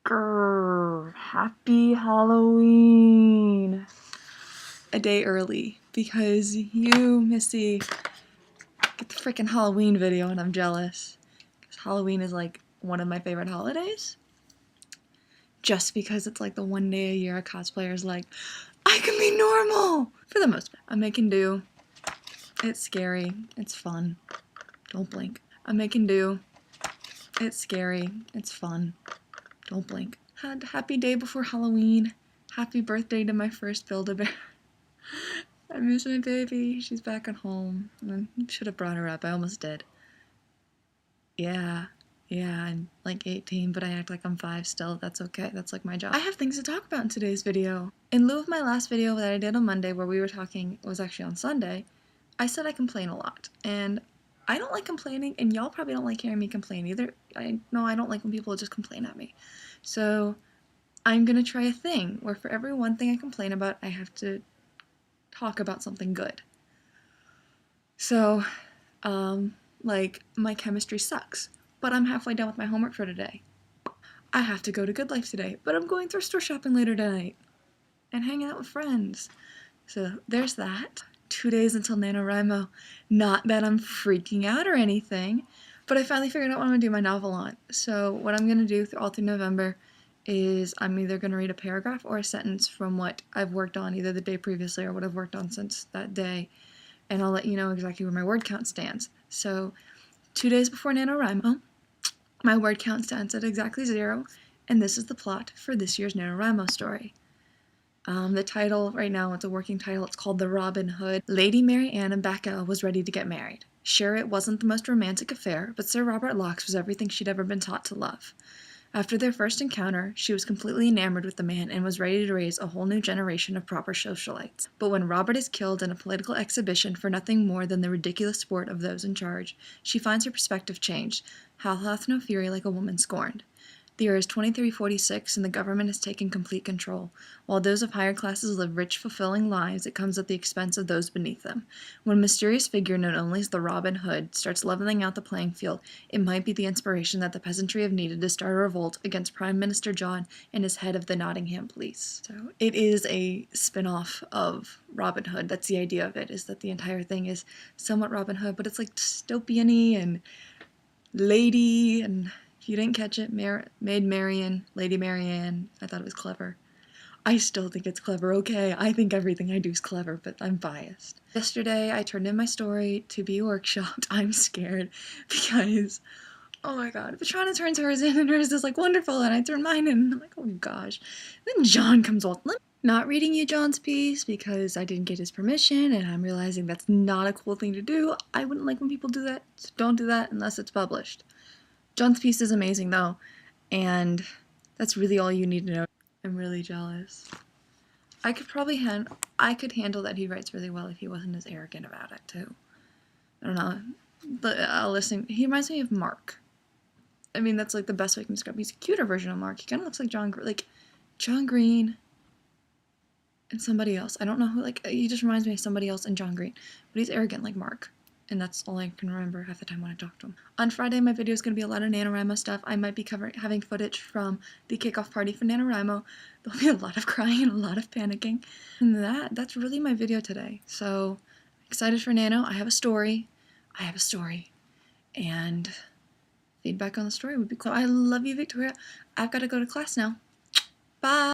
Grrr, happy Halloween! A day early because you, Missy, get the freaking Halloween video and I'm jealous. Because Halloween is like one of my favorite holidays. Just because it's like the one day a year a cosplayer's like, I can be normal! For the most part. I'm making do. It's scary. It's fun. Don't blink. I'm making do. It's scary. It's fun. Don't blink. Happy day before Halloween. Happy birthday to my first Build-A-Bear. I miss my baby. She's back at home. I should have brought her up. I almost did. Yeah, I'm like 18, but I act like I'm 5 still. That's okay. That's like my job. I have things to talk about in today's video. In lieu of my last video that I did on Monday where we were talking, it was actually on Sunday, I said I complain a lot. And I don't like complaining, and y'all probably don't like hearing me complain either. I don't like when people just complain at me. So I'm gonna try a thing where for every one thing I complain about, I have to talk about something good. So, like, my chemistry sucks, but I'm halfway done with my homework for today. I have to go to Good Life today, but I'm going thrift store shopping later tonight and hanging out with friends. So there's that. 2 days until NaNoWriMo. Not that I'm freaking out or anything, but I finally figured out what I'm going to do my novel on. So what I'm going to do all through November is I'm either going to read a paragraph or a sentence from what I've worked on either the day previously or what I've worked on since that day, and I'll let you know exactly where my word count stands. So 2 days before NaNoWriMo, my word count stands at exactly 0, and this is the plot for this year's NaNoWriMo story. The title, right now, it's a working title, it's called The Robin Hood. Lady Mary Anne and Bacchel was ready to get married. Sure, it wasn't the most romantic affair, but Sir Robert Locks was everything she'd ever been taught to love. After their first encounter, she was completely enamored with the man and was ready to raise a whole new generation of proper socialites. But when Robert is killed in a political exhibition for nothing more than the ridiculous sport of those in charge, she finds her perspective changed. Hell hath no fury like a woman scorned. The year is 2346, and the government has taken complete control. While those of higher classes live rich, fulfilling lives, it comes at the expense of those beneath them. When a mysterious figure known only as the Robin Hood starts leveling out the playing field, it might be the inspiration that the peasantry have needed to start a revolt against Prime Minister John and his head of the Nottingham Police. So it is a spin-off of Robin Hood. That's the idea of it, is that the entire thing is somewhat Robin Hood, but it's like dystopian-y and lady, and if you didn't catch it, Maid Marian, Lady Marianne, I thought it was clever. I still think it's clever, okay? I think everything I do is clever, but I'm biased. Yesterday, I turned in my story to be workshopped. I'm scared because, oh my god, Patrona turns hers in and hers is like wonderful, and I turn mine in and I'm like, oh gosh. Then John comes on. Not reading you John's piece because I didn't get his permission, and I'm realizing that's not a cool thing to do. I wouldn't like when people do that, so don't do that unless it's published. John's piece is amazing though, and that's really all you need to know. I'm really jealous. I could handle that he writes really well if he wasn't as arrogant about it too. I don't know, but he reminds me of Mark. I mean, that's like the best way I can describe him. He's a cuter version of Mark. He kind of looks like John Green and somebody else. I don't know who, he just reminds me of somebody else and John Green, but he's arrogant like Mark. And that's all I can remember half the time when I talk to him. On Friday, my video is going to be a lot of NaNoWriMo stuff. I might be having footage from the kickoff party for NaNoWriMo. There'll be a lot of crying and a lot of panicking. And that's really my video today. So, excited for Nano. I have a story. And feedback on the story would be cool. I love you, Victoria. I've got to go to class now. Bye!